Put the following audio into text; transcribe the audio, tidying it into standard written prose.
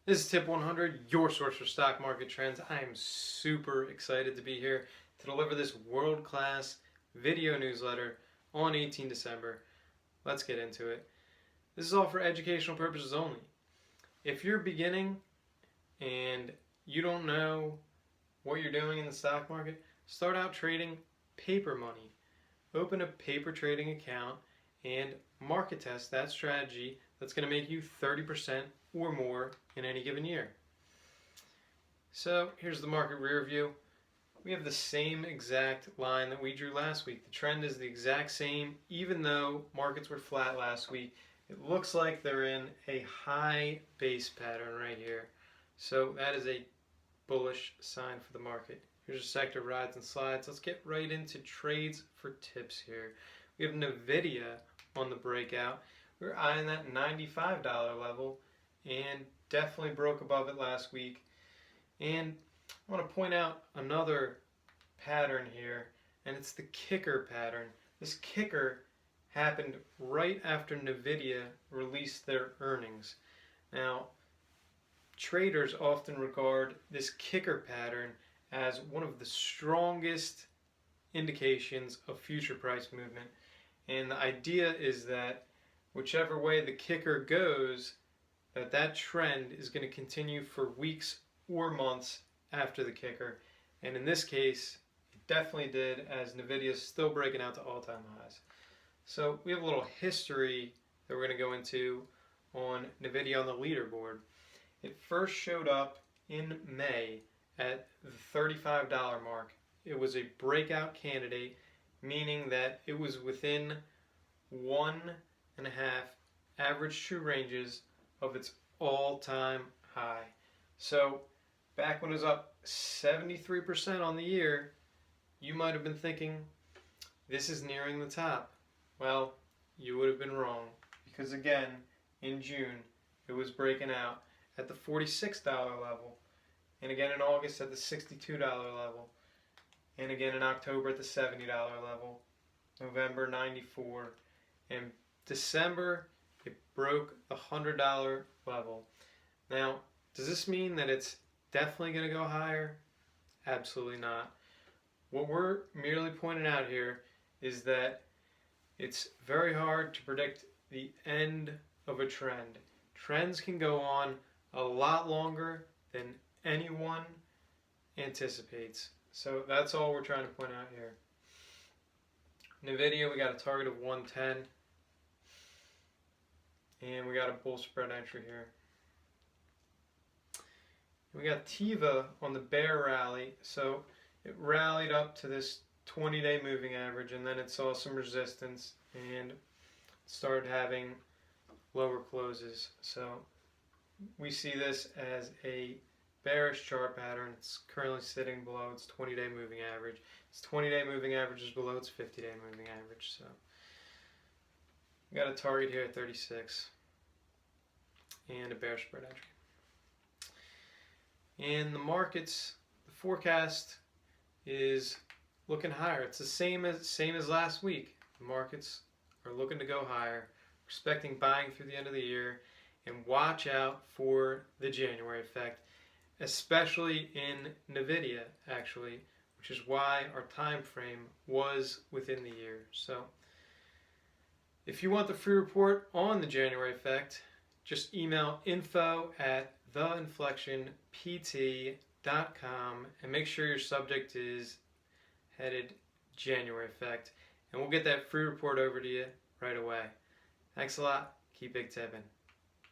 This is Tip 100, your source for stock market trends. I am super excited to be here to deliver this world-class video newsletter on 18 December. Let's get into it. This is all for educational purposes only. If you're beginning and you don't know what you're doing in the stock market, start out trading paper money. Open a paper trading account and market test that strategy that's going to make you 30% or more in any given year. So here's the market rear view. We have the same exact line that we drew last week. The trend is the exact same, even though markets were flat last week. It looks like they're in a high base pattern right here. So that is a bullish sign for the market. Here's a sector rides and slides. Let's get right into trades for tips here. We have NVIDIA on the breakout. We're eyeing that $95 level and definitely broke above it last week. And I want to point out another pattern here, and it's the kicker pattern. This kicker happened right after NVIDIA released their earnings. Now, traders often regard this kicker pattern as one of the strongest indications of future price movement. And the idea is that whichever way the kicker goes, that trend is going to continue for weeks or months after the kicker. And in this case, it definitely did, as NVIDIA is still breaking out to all-time highs. So we have a little history that we're going to go into on NVIDIA on the leaderboard. It first showed up in May at the $35 mark. It was a breakout candidate, meaning that it was within 1.5 average true ranges of its all-time high. So back when it was up 73% on the year, you might have been thinking this is nearing the top. Well, you would have been wrong, because again in June it was breaking out at the $46 level, and again in August at the $62 level, and again in October at the $70 level, November $94, and December it broke the $100 level. Now, does this mean that it's definitely going to go higher? Absolutely not. What we're merely pointing out here is that it's very hard to predict the end of a trend. Trends can go on a lot longer than anyone anticipates. So that's all we're trying to point out here. NVIDIA, we got a target of 110. And we got a bull spread entry here. We got Teva on the bear rally. So it rallied up to this 20-day moving average, and then it saw some resistance and started having lower closes. So we see this as a bearish chart pattern. It's currently sitting below its 20-day moving average. Its 20-day moving average is below its 50-day moving average. So we got a target here at 36 and a bear spread entry. And the markets, the forecast is looking higher. It's the same as last week. The markets are looking to go higher, expecting buying through the end of the year, and watch out for the January effect, especially in NVIDIA actually, which is why our time frame was within the year. So if you want the free report on the January effect, just email info@theinflectionpt.com and make sure your subject is headed January effect, and we'll get that free report over to you right away. Thanks a lot. Keep big tipping.